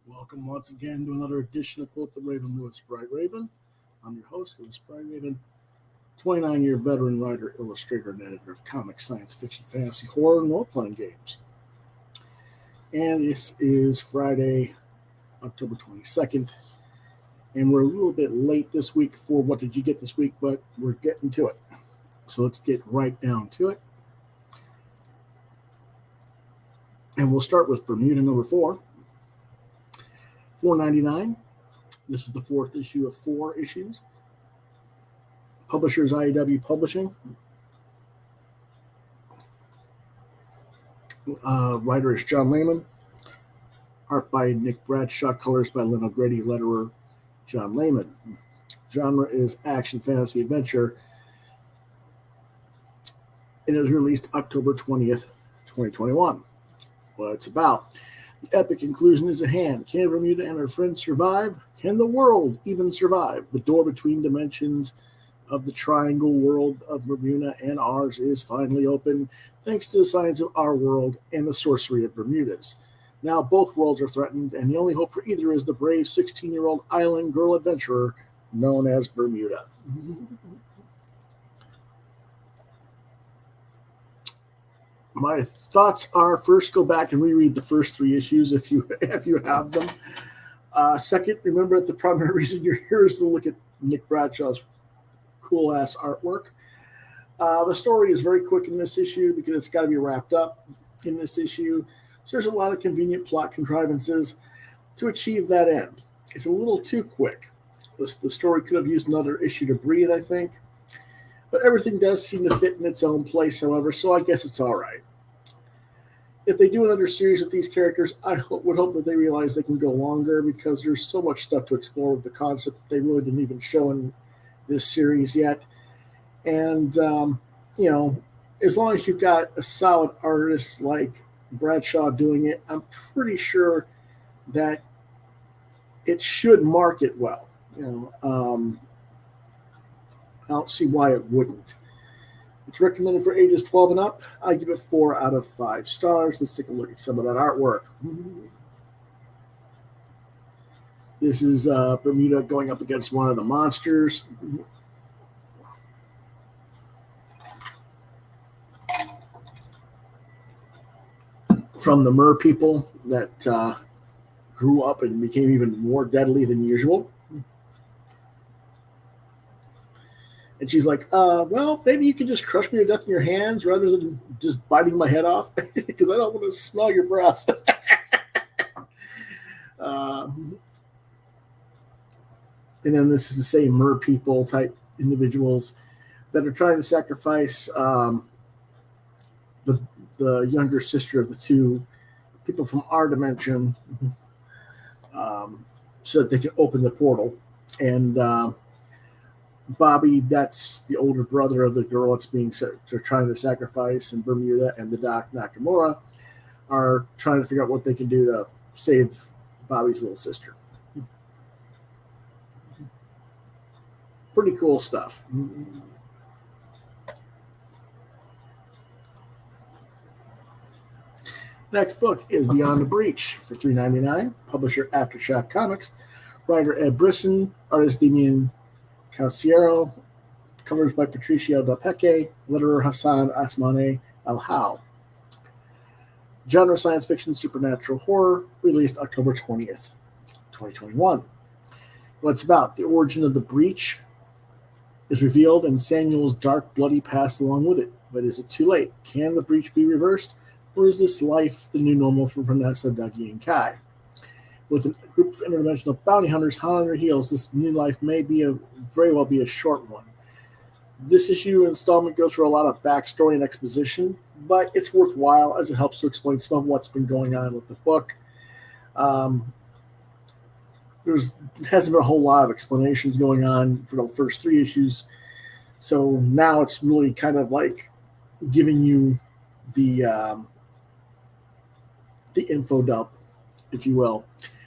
Welcome once again to another edition of Quoth the Raven, Lewis Bright Raven. I'm your host, Lewis Bright Raven, 29-year veteran writer, illustrator, and editor of comics, science fiction, fantasy, horror, and role-playing games. And this is Friday, October 22nd, and we're a little bit late this week for What Did You Get This Week, but we're getting to it. So let's get right down to it. And we'll start with Bermuda number 4. $4.99. This is the fourth issue of 4 issues. Publisher is IDW Publishing. Writer is John Layman. Art by Nick Bradshaw. Colors by Lynn O'Grady. Letterer John Layman. Genre is action, fantasy, adventure. It is released October 20th, 2021. What it's about. The epic conclusion is at hand. Can Bermuda and her friends survive? Can the world even survive? The door between dimensions of the triangle world of Bermuda and ours is finally open, thanks to the science of our world and the sorcery of Bermuda's. Now both worlds are threatened, and the only hope for either is the brave 16-year-old island girl adventurer known as Bermuda. My thoughts are, first, go back and reread the first 3 issues if you have them. Second, remember that the primary reason you're here is to look at Nick Bradshaw's cool-ass artwork. The story is very quick in this issue because it's got to be wrapped up in this issue. So there's a lot of convenient plot contrivances to achieve that end. It's a little too quick. The story could have used another issue to breathe, I think. But everything does seem to fit in its own place, however, so I guess it's all right. If they do another series with these characters, I would hope that they realize they can go longer because there's so much stuff to explore with the concept that they really didn't even show in this series yet. And, as long as you've got a solid artist like Bradshaw doing it, I'm pretty sure that it should market well. I don't see why it wouldn't. It's recommended for ages 12 and up. I give it 4 out of 5 stars. Let's take a look at some of that artwork. This is Bermuda going up against one of the monsters. From the mer people that grew up and became even more deadly than usual. And she's like, well, maybe you can just crush me to death in your hands rather than just biting my head off because I don't want to smell your breath. And then this is the same mer people type individuals that are trying to sacrifice the younger sister of the 2 people from our dimension so that they can open the portal. And Bobby, that's the older brother of the girl that's they're trying to sacrifice, and Bermuda and the Doc Nakamura are trying to figure out what they can do to save Bobby's little sister. Pretty cool stuff. Next book is Beyond the Breach for $3.99. Publisher Aftershock Comics. Writer Ed Brisson. Artist Damian Calciero, colors by Patricio Del Peque, letterer Hassan Asmane Al-How. Genre science fiction, supernatural horror, released October 20th, 2021. What's about? The origin of the breach is revealed and Samuel's dark, bloody past along with it. But is it too late? Can the breach be reversed? Or is this life the new normal for Vanessa, Dougie, and Kai? With a group of interdimensional bounty hunters hot on their heels, this new life may very well be a short one. This issue installment goes through a lot of backstory and exposition, but it's worthwhile as it helps to explain some of what's been going on with the book. There hasn't been a whole lot of explanations going on for the first 3 issues, so now it's really kind of like giving you the info dump, if you will.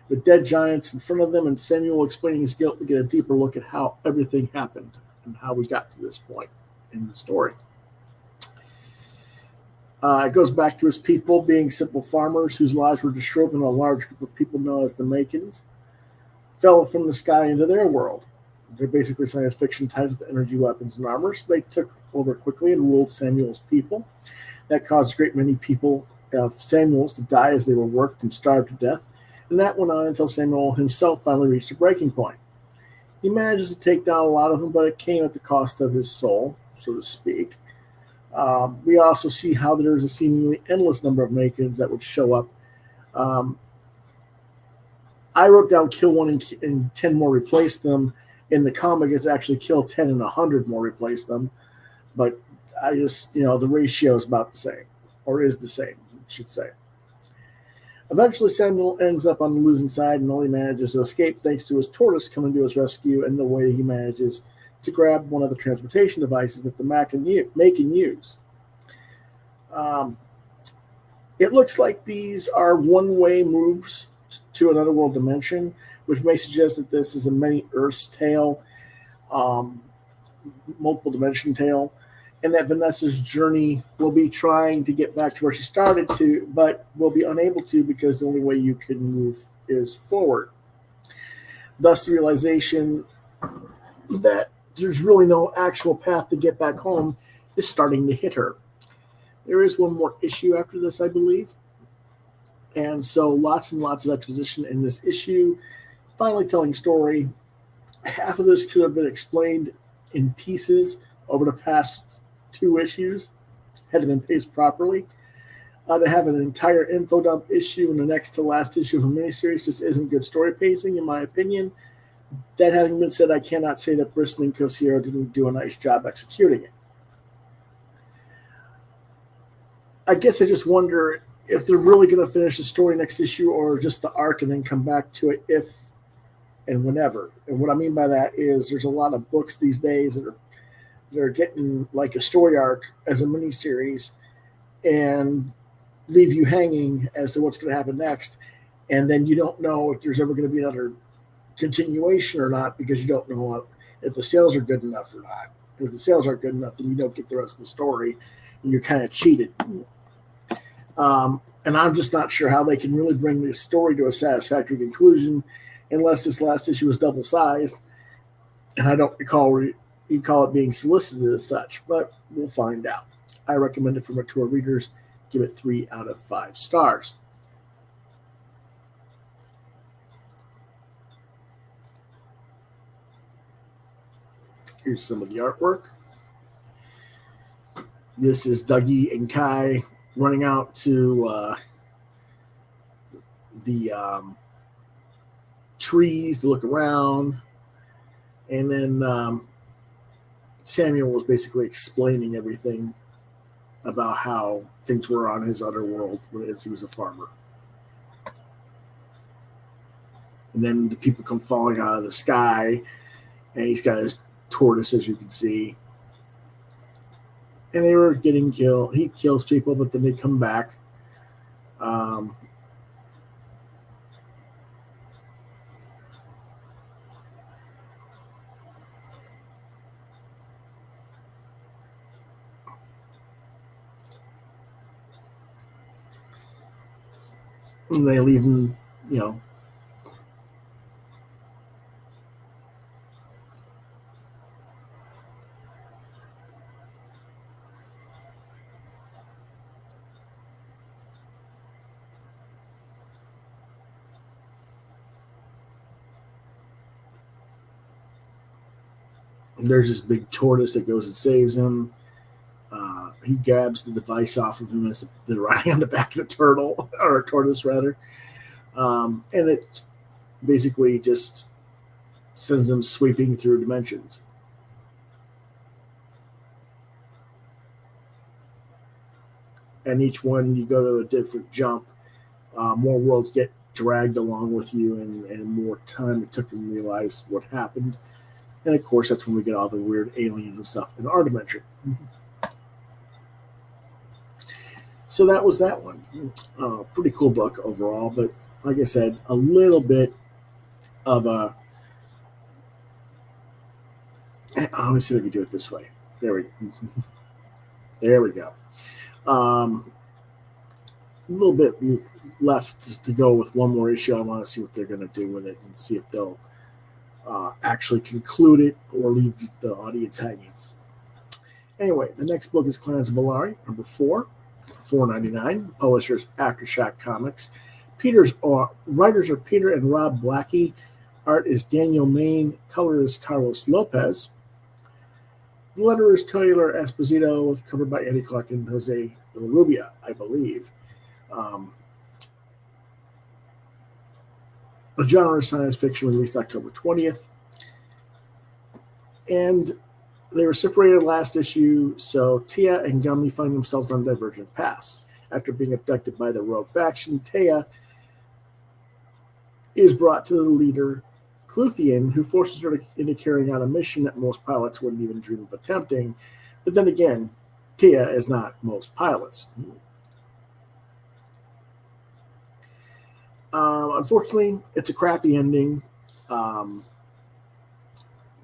With dead giants in front of them and Samuel explaining his guilt, we get a deeper look at how everything happened and how we got to this point in the story. It goes back to his people being simple farmers whose lives were destroyed when a large group of people known as the Makins fell from the sky into their world. They're basically science fiction types with energy weapons and armor, so they took over quickly and ruled Samuel's people. That caused a great many people of Samuel's to die as they were worked and starved to death, and that went on until Samuel himself finally reached a breaking point. He manages to take down a lot of them, but it came at the cost of his soul, so to speak. We also see how there's a seemingly endless number of Makins that would show up. I wrote down kill 1 and 10 more replace them. In the comic, it's actually kill 10 and 100 more replace them. But I just, the ratio is about the same, or is the same, I should say. Eventually, Samuel ends up on the losing side and only manages to escape thanks to his tortoise coming to his rescue and the way he manages to grab one of the transportation devices that the Macan use. It looks like these are one-way moves to another world dimension, which may suggest that this is a many Earths tale, multiple dimension tale, and that Vanessa's journey will be trying to get back to where she started to, but will be unable to because the only way you can move is forward. Thus, the realization that there's really no actual path to get back home is starting to hit her. There is one more issue after this, I believe. And so lots and lots of exposition in this issue. Finally telling story. Half of this could have been explained in pieces over the past 2 issues, had it been paced properly. To have an entire info dump issue in the next to last issue of a miniseries just isn't good story pacing, in my opinion. That having been said, I cannot say that Brisson and Cosiero didn't do a nice job executing it. I guess I just wonder if they're really going to finish the story next issue or just the arc and then come back to it if and whenever. And what I mean by that is there's a lot of books these days that are getting like a story arc as a miniseries and leave you hanging as to what's going to happen next. And then you don't know if there's ever going to be another continuation or not because you don't know if the sales are good enough or not. And if the sales aren't good enough, then you don't get the rest of the story and you're kind of cheated. And I'm just not sure how they can really bring this story to a satisfactory conclusion unless this last issue was double-sized. And I don't recall it being solicited as such, but we'll find out. I recommend it for mature readers. Give it 3 out of 5 stars. Here's some of the artwork. This is Dougie and Kai running out to the trees to look around. And then Samuel was basically explaining everything about how things were on his other world as he was a farmer. And then the people come falling out of the sky, and he's got his tortoise, as you can see. And they were getting killed. He kills people, but then they come back. And they leave him, there's this big tortoise that goes and saves him. He grabs the device off of him as they're riding on the back of the turtle, or a tortoise rather. And it basically just sends them sweeping through dimensions. And each one you go to a different jump. More worlds get dragged along with you, and more time it took them to realize what happened. And of course, that's when we get all the weird aliens and stuff in our dimension. So that was that one. Pretty cool book overall, but like I said, a little bit of a... Let me see if I can do it this way. There we go. A little bit left to go with one more issue. I want to see what they're going to do with it and see if they'll actually conclude it or leave the audience hanging. Anyway, the next book is Clans of BELLARI, number 4, for $4.99. Publishers Aftershock Comics. Writers are Peter and Rob Blackie. Art is Daniel Main. Color is Carlos Lopez. The letter is Taylor Esposito, with cover by Eddie Clark and Jose Villarrubia, I believe. The genre is science fiction, released October 20th. And they were separated last issue, so Tia and Gummy find themselves on divergent paths. After being abducted by the rogue faction, Tia is brought to the leader, Cluthian, who forces her into carrying out a mission that most pilots wouldn't even dream of attempting. But then again, Tia is not most pilots. Unfortunately, it's a crappy ending.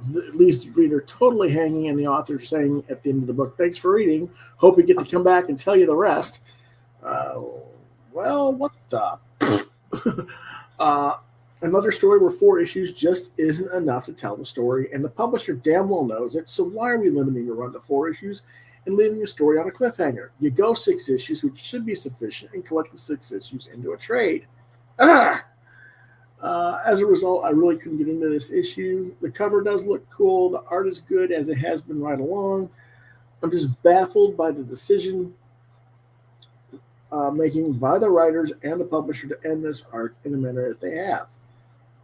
It leaves the reader totally hanging, and the author saying at the end of the book, "Thanks for reading. Hope we get to come back and tell you the rest." Well, what the? Another story where 4 issues just isn't enough to tell the story, and the publisher damn well knows it, so why are we limiting the run to 4 issues and leaving the story on a cliffhanger? You go 6 issues, which should be sufficient, and collect the 6 issues into a trade. As a result, I really couldn't get into this issue. The cover does look cool. The art is good, as it has been right along. I'm just baffled by the decision making by the writers and the publisher to end this arc in the manner that they have.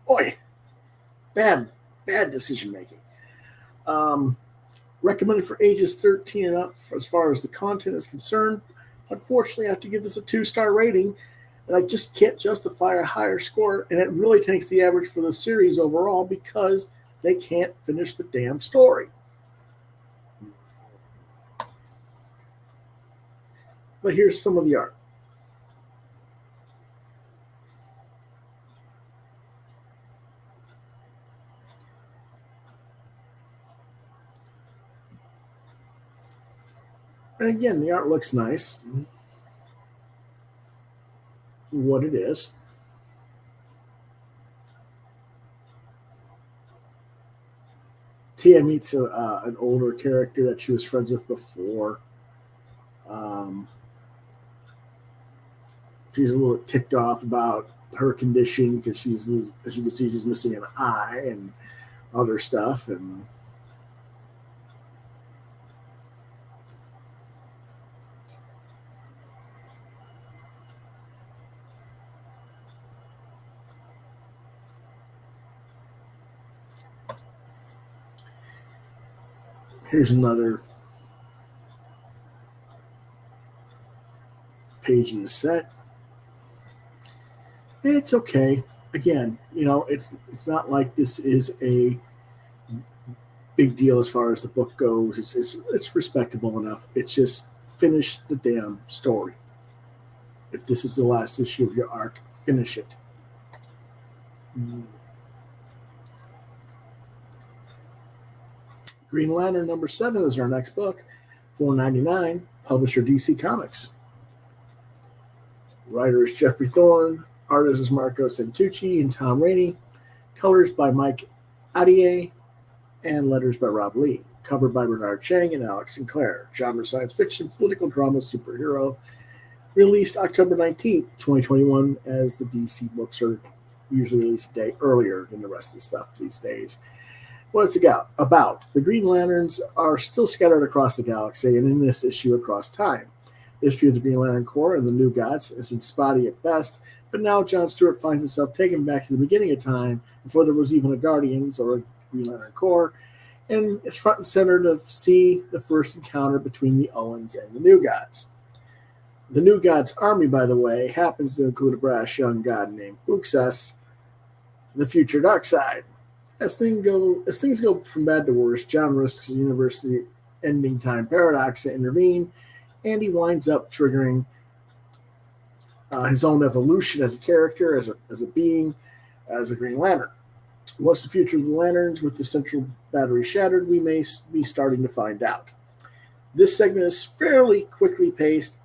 Boy, bad decision making. Recommended for ages 13 and up as far as the content is concerned. Unfortunately, I have to give this a 2-star rating, and I just can't justify a higher score, and it really takes the average for the series overall because they can't finish the damn story. But here's some of the art. And again, the art looks nice. What it is. Tia meets an older character that she was friends with before. She's a little ticked off about her condition because she's, as you can see, she's missing an eye and other stuff. And here's another page in the set. It's okay. Again, it's not like this is a big deal as far as the book goes. It's respectable enough. It's just finish the damn story. If this is the last issue of your arc, finish it. Green Lantern number 7 is our next book. $4.99. Publisher DC Comics. Writer is Jeffrey Thorne. Artist is Marco Santucci and Tom Rainey. Colors by Mike Adier. And letters by Rob Lee. Covered by Bernard Chang and Alex Sinclair. Genre science fiction, political drama, superhero. Released October 19th, 2021, as the DC books are usually released a day earlier than the rest of the stuff these days. What it's about. The Green Lanterns are still scattered across the galaxy, and in this issue across time. The history of the Green Lantern Corps and the New Gods has been spotty at best, but now John Stewart finds himself taken back to the beginning of time, before there was even a Guardians or a Green Lantern Corps, and it's front and center to see the first encounter between the Owens and the New Gods. The New Gods army, by the way, happens to include a brash young god named Uxas, the future Darkseid. As things go from bad to worse, John risks a universe-ending time paradox to intervene, and he winds up triggering his own evolution as a character, as a being, as a Green Lantern. What's the future of the Lanterns? With the central battery shattered, we may be starting to find out. This segment is fairly quickly paced,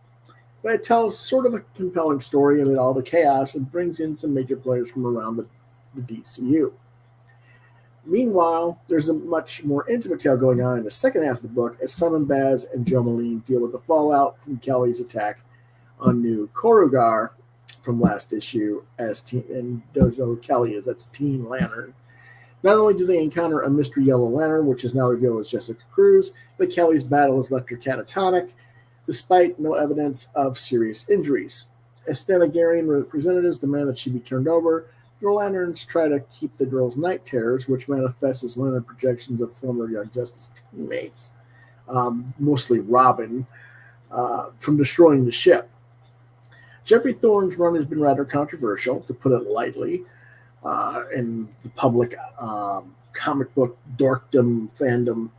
but it tells sort of a compelling story amid all the chaos and brings in some major players from around the DCU. Meanwhile, there's a much more intimate tale going on in the second half of the book as Simon Baz and Joe Moline deal with the fallout from Kelly's attack on New Korugar from last issue and Dojo Kelly that's Teen Lantern. Not only do they encounter a mystery Yellow Lantern, which is now revealed as Jessica Cruz, but Kelly's battle has left her catatonic, despite no evidence of serious injuries. As Thanagarian representatives demand that she be turned over, the Lanterns try to keep the girl's night terrors, which manifest as lantern projections of former Young Justice teammates, mostly Robin, from destroying the ship. Jeffrey Thorne's run has been rather controversial, to put it lightly, in the public comic book dorkdom fandom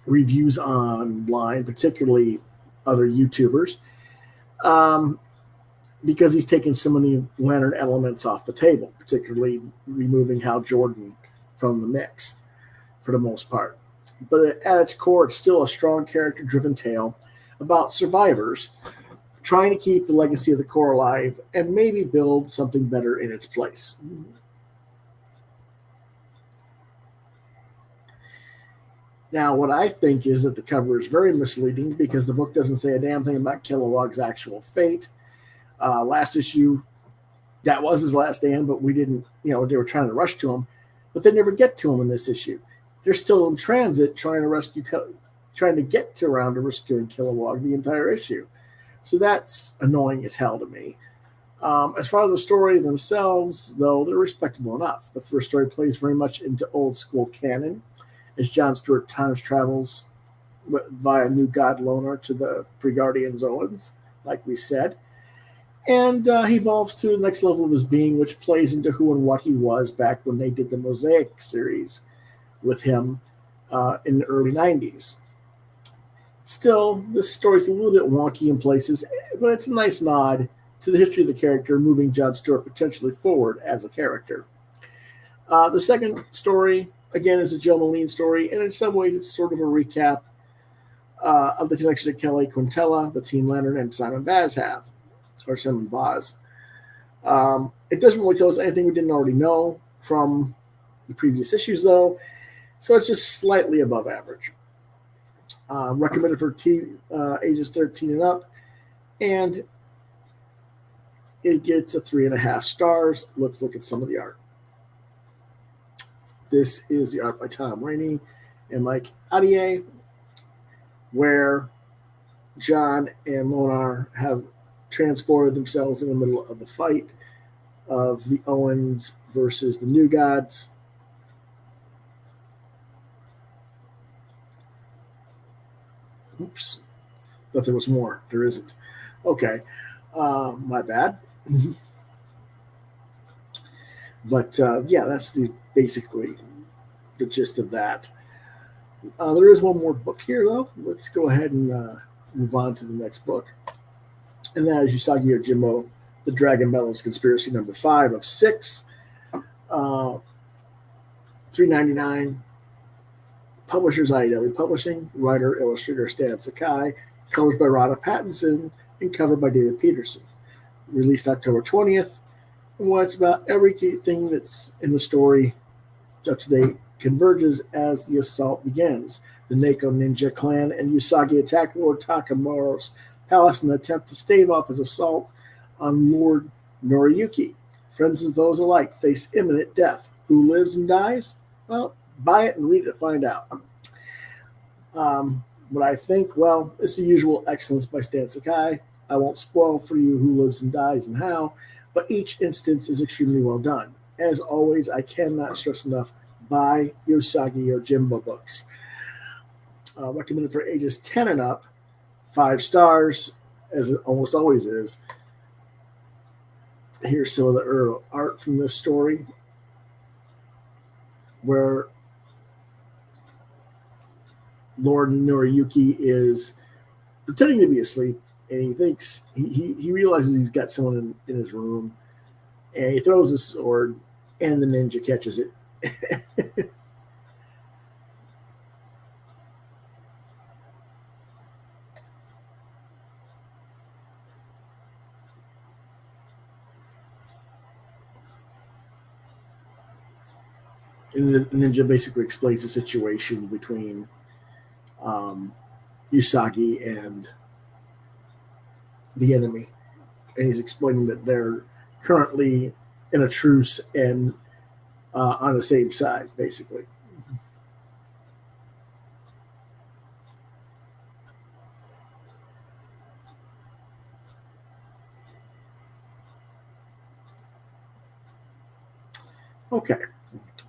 reviews online, particularly other YouTubers, because he's taken so many Lantern elements off the table, particularly removing Hal Jordan from the mix for the most part. But at its core, it's still a strong character-driven tale about survivors trying to keep the legacy of the Corps alive and maybe build something better in its place. Now, what I think is that the cover is very misleading because the book doesn't say a damn thing about Kilowog's actual fate. Last issue, that was his last stand, but we didn't, they were trying to rush to him, but they never get to him in this issue. They're still in transit trying to get around to rescuing Kilowog the entire issue. So that's annoying as hell to me. As far as the story themselves, though, they're respectable enough. The first story plays very much into old school canon as John Stewart time travels via New God Loner to the Pre-Guardian Zoans, like we said. And he evolves to the next level of his being, which plays into who and what he was back when they did the Mosaic series with him in the early 90s. Still, this story's a little bit wonky in places, but it's a nice nod to the history of the character, moving John Stewart potentially forward as a character. The second story, again, is a Joe Moline story, and in some ways it's sort of a recap of the connection that Kelly Quintella, the Teen Lantern, and Simon Baz have. Or Simon Baz. It doesn't really tell us anything we didn't already know from the previous issues, though, so it's just slightly above average. Recommended for ages 13 and up, and it gets a 3.5 stars. Let's look at some of the art. This is the art by Tom Rainey and Mike Adier, where John and Lonar have transported themselves in the middle of the fight of the Owens versus the New Gods. Oops. Thought there was more. There isn't. Okay. My bad. But yeah, that's basically the gist of that. There is one more book here, though. Let's go ahead and move on to the next book. And that is USAGI YOJIMBO, The Dragon Bellows Conspiracy number 5 of 6. $3.99. Publishers IDW Publishing. Writer, illustrator Stan Sakai. Colors by Rada Pattinson. And covered by David Peterson. Released October 20th. And it's about everything that's in the story up to date converges as the assault begins. The Neko Ninja Clan and USAGI attack Lord Takamura's palace in an attempt to stave off his assault on Lord Noriyuki. Friends and foes alike face imminent death. Who lives and dies? Well, buy it and read it to find out. What I think, well, it's the usual excellence by Stan Sakai. I won't spoil for you who lives and dies and how, but each instance is extremely well done. As always, I cannot stress enough, buy USAGI YOJIMBO books. Recommended for ages 10 and up. 5 stars, as it almost always is. Here's some of the art from this story, where Lord Noriyuki is pretending to be asleep, and he thinks he realizes he's got someone in his room, and he throws his sword, and the ninja catches it. And the ninja basically explains the situation between Usagi and the enemy. And he's explaining that they're currently in a truce and on the same side, basically. Okay.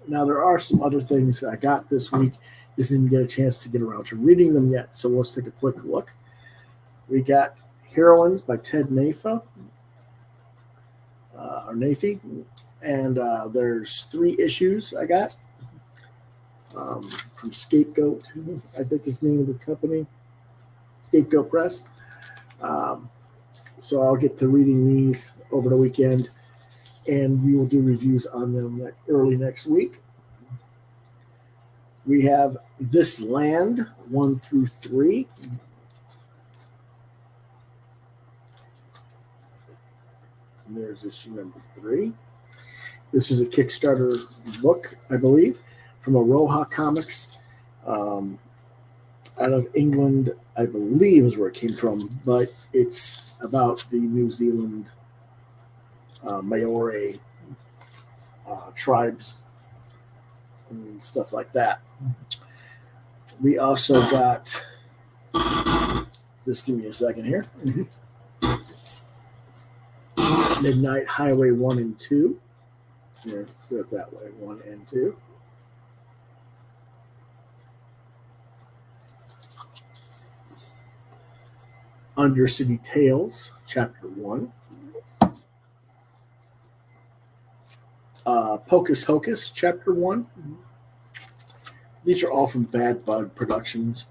Now, there are some other things I got this week. Just didn't get a chance to get around to reading them yet, so let's take a quick look. We got Heroines by Ted Nafa, or Nafi, and there's 3 issues I got from Scapegoat, I think is the name of the company, Scapegoat Press. So I'll get to reading these over the weekend, and we will do reviews on them early next week. We have This Land 1 through 3. And there's issue number 3. This was a Kickstarter book, I believe, from Aroha Comics. Out of England, I believe is where it came from, but it's about the New Zealand Maori tribes and stuff like that. We also got, just give me a second here, Midnight Highway 1 and 2. Here, do it that way, 1 and 2. Undercity Tales, Chapter 1. Pocus Hocus, Chapter 1. These are all from Bad Bug Productions.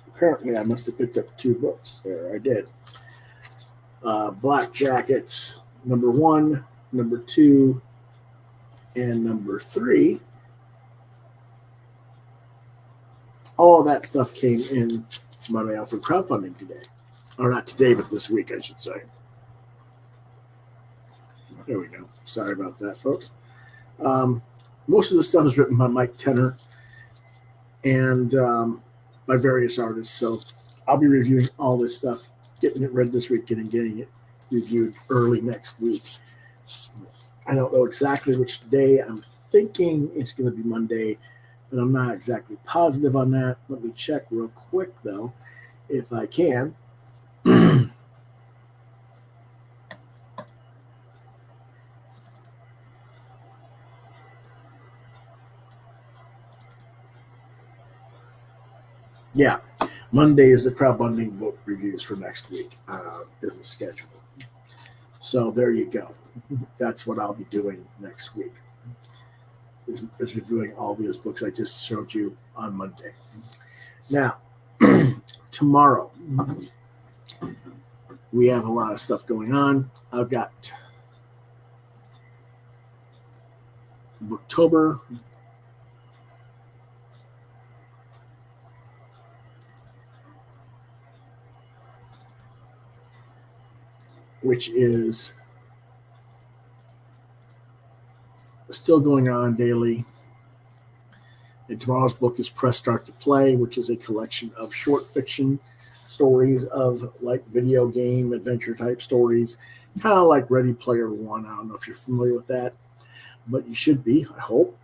Apparently, I must have picked up 2 books there. I did. Black Jackets, number 1, number 2, and number 3. All of that stuff came in my mail for crowdfunding today. Or not today, but this week, I should say. There we go. Sorry about that, folks. Most of the stuff is written by Mike Tenner and by various artists. So I'll be reviewing all this stuff, getting it read this week, and getting it reviewed early next week. I don't know exactly which day. I'm thinking it's going to be Monday, but I'm not exactly positive on that. Let me check real quick, though, if I can. Yeah, Monday is the crowdfunding book reviews for next week is the schedule. So there you go. That's what I'll be doing next week, is reviewing all these books I just showed you on Monday. Now, tomorrow, we have a lot of stuff going on. I've got Booktober, which is still going on daily. And tomorrow's book is Press Start to Play, which is a collection of short fiction stories of like video game adventure type stories, kind of like Ready Player One. I don't know if you're familiar with that, but you should be, I hope.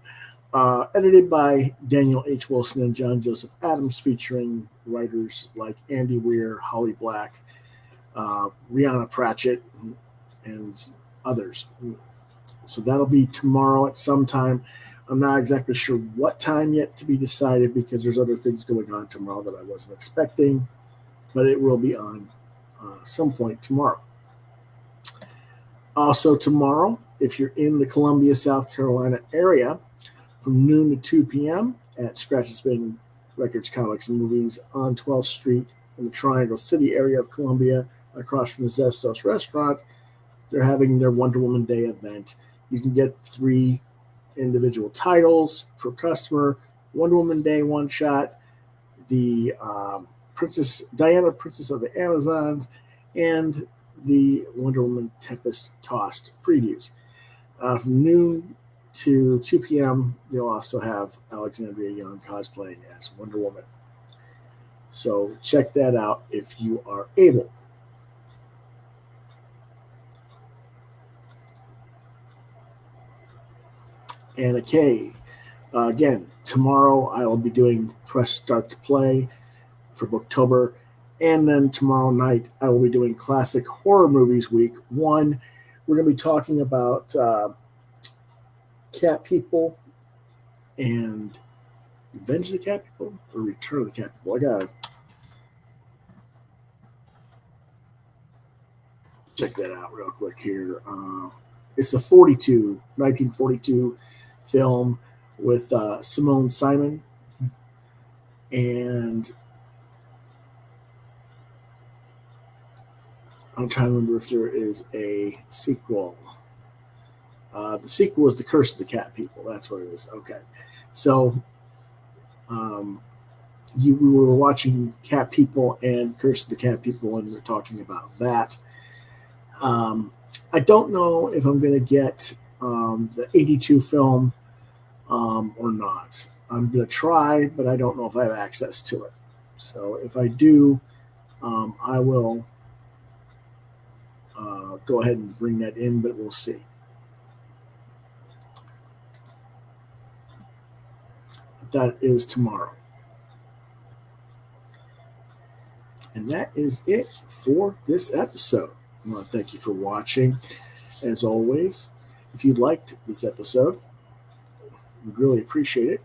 Edited by Daniel H. Wilson and John Joseph Adams, featuring writers like Andy Weir, Holly Black, Rihanna Pratchett, and others. So that'll be tomorrow at some time. I'm not exactly sure what time yet to be decided, because there's other things going on tomorrow that I wasn't expecting, but it will be on some point tomorrow. Also tomorrow, if you're in the Columbia, South Carolina area, from noon to 2 p.m. at Scratch and Spin Records, Comics, and Movies on 12th Street in the Triangle City area of Columbia, across from the Zestos restaurant, they're having their Wonder Woman Day event. You can get 3 individual titles per customer: Wonder Woman Day one shot, the Princess Diana, Princess of the Amazons, and the Wonder Woman Tempest Tossed previews. From noon to 2 p.m., they'll also have Alexandria Young cosplaying as Wonder Woman. So check that out if you are able. And again, tomorrow I will be doing Press Start to Play for Booktober. And then tomorrow night I will be doing Classic Horror Movies Week 1. We're going to be talking about Cat People and Revenge of the Cat People or Return of the Cat People. I got to check that out real quick here. It's the 1942 film with Simone Simon. And I'm trying to remember if there is a sequel. The sequel is The Curse of the Cat People. That's what it is. Okay. So we were watching Cat People and Curse of the Cat People, and we were talking about that. I don't know if I'm going to get the 82 film or not. I'm going to try, but I don't know if I have access to it. So if I do, I will go ahead and bring that in, but we'll see. But that is tomorrow. And that is it for this episode. I want to thank you for watching. As always, if you liked this episode, we'd really appreciate it.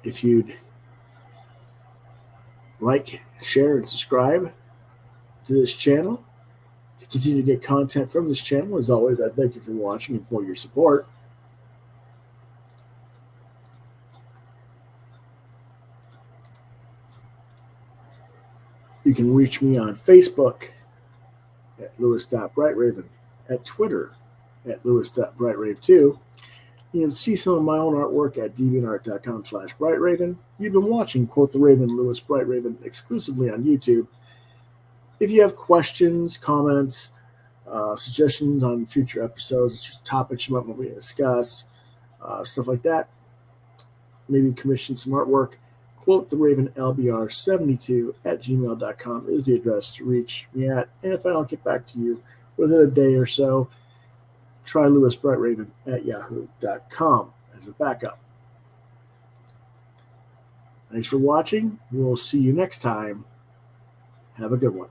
If you'd like, share, and subscribe to this channel to continue to get content from this channel. As always, I thank you for watching and for your support. You can reach me on Facebook at Lewis.BrightRaven, at Twitter at Lewis.BrightRave2. You can see some of my own artwork at deviantart.com/BrightRaven. You've been watching Quoth the Raven, Lewis BrightRaven, exclusively on YouTube. If you have questions, comments, suggestions on future episodes, topics you might want me to discuss, stuff like that, maybe commission some artwork, QuoteTheRavenLBR72 at gmail.com is the address to reach me at. And if I don't get back to you within a day or so, try LewisBrightRaven at yahoo.com as a backup. Thanks for watching. We'll see you next time. Have a good one.